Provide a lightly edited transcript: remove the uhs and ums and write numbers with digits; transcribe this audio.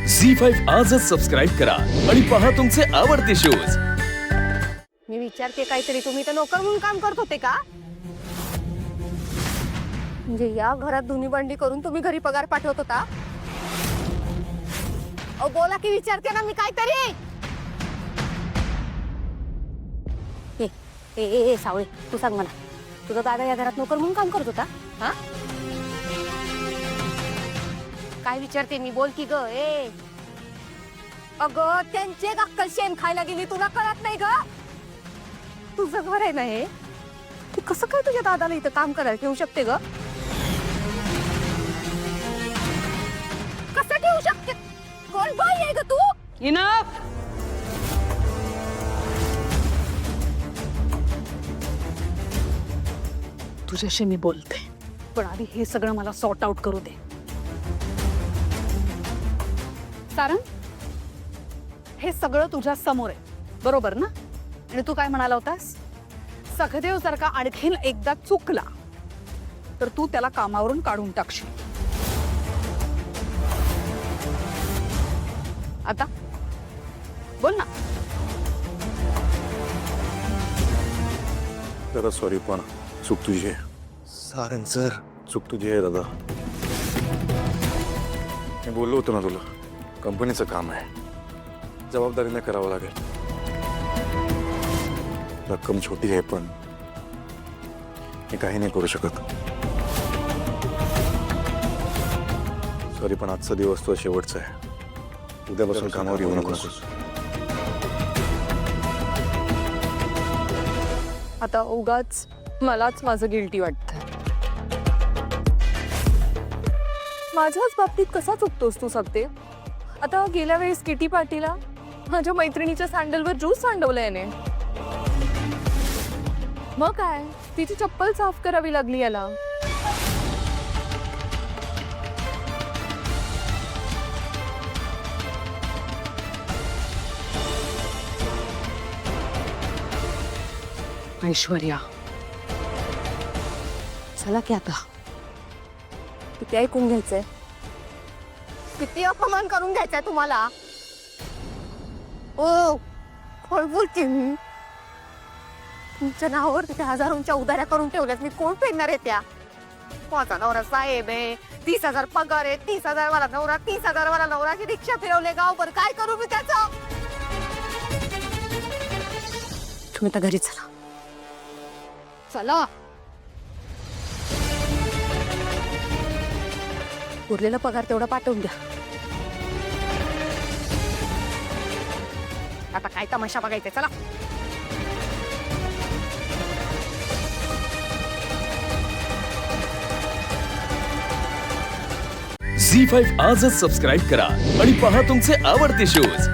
झी5 आजच सबस्क्राईब करा आणि पहा तुमचे आवडते शोज। मी विचारते काहीतरी, तुम्ही तर नोकर म्हणून काम करत होते का? म्हणजे या घरात धुनी भांडी करून तुम्ही घरी पगार पाठवत होता? अहो बोला की, विचारते ना मी काहीतरी। ए ए ए ए, सावळे, तू सांग मला, तुझा दादा या घरात नोकर म्हणून काम करत होता? हा, काय विचारते मी, बोल की ग। ए अगं, त्यांचे अक्कल शेण खायला गेली, तुला कळत नाही ग? तुझं घर आहे ना हे, तू कसं काय तुझ्या दादाला इथं काम करायला ठेवू शकते ग? कसं ठेवू शकते? कोण बाई आहे ग तू? इनफ। तुझ्याशी मी बोलते, पण आधी हे सगळं मला सॉर्ट आउट करू दे। सारंग, हे सगळं तुझ्या समोर आहे, बरोबर ना? आणि तू काय म्हणाला होतास, सखदेव जर का आणखीन एकदा चुकला तर तू त्याला कामावरून काढून टाकशील। आता बोल ना। दादा सॉरी, पण चूक तुझी आहे। सारंग सर, चूक तुझी आहे दादा। मी बोललो होतो ना तुला, कंपनीचं काम आहे, जबाबदारीने करावं लागेल। रक्कम छोटी आहे पण मी काही नाही करू शकत। सॉरी, पण आजचा दिवस तो शेवटचा आहे। उद्यापासून कामावर येऊ नकोस। आता उगाच मलाच माझं गिल्टी वाटतंय। माझ्याच बाबतीत कसा चुकतोस तू सत्ते? आता गेल्या वेळेस किटी पार्टीला माझ्या मैत्रिणीच्या सँडलवर ज्यूस सांडवलं याने। मग काय, तिची चप्पल साफ करावी लागली याला। ऐश्वर्या, चला की आता, किती ऐकून घ्यायचंय? किती अपमान करून घ्यायचंय तुम्हाला? ओ कोण बोलते मी? तुमच्या नावावर त्या हजारोंच्या उधाऱ्या करून ठेवल्यात, मी कोण फेडणार आहे त्या? माझा नवरा साहेब आहे, 30,000 पगार आहे, 30,000 वाला नवरा, 30,000 वाला नवराची रिक्षा फिरवले गावभर, काय करू मी त्याचं? तुम्ही तर घरी चला, चला। उरलेला पगार तेवढा पाठवून द्या। आता काय तमाशा बघायचा, चला। झी5 आजच सबस्क्राईब करा आणि पहा तुमचे आवडते शोज।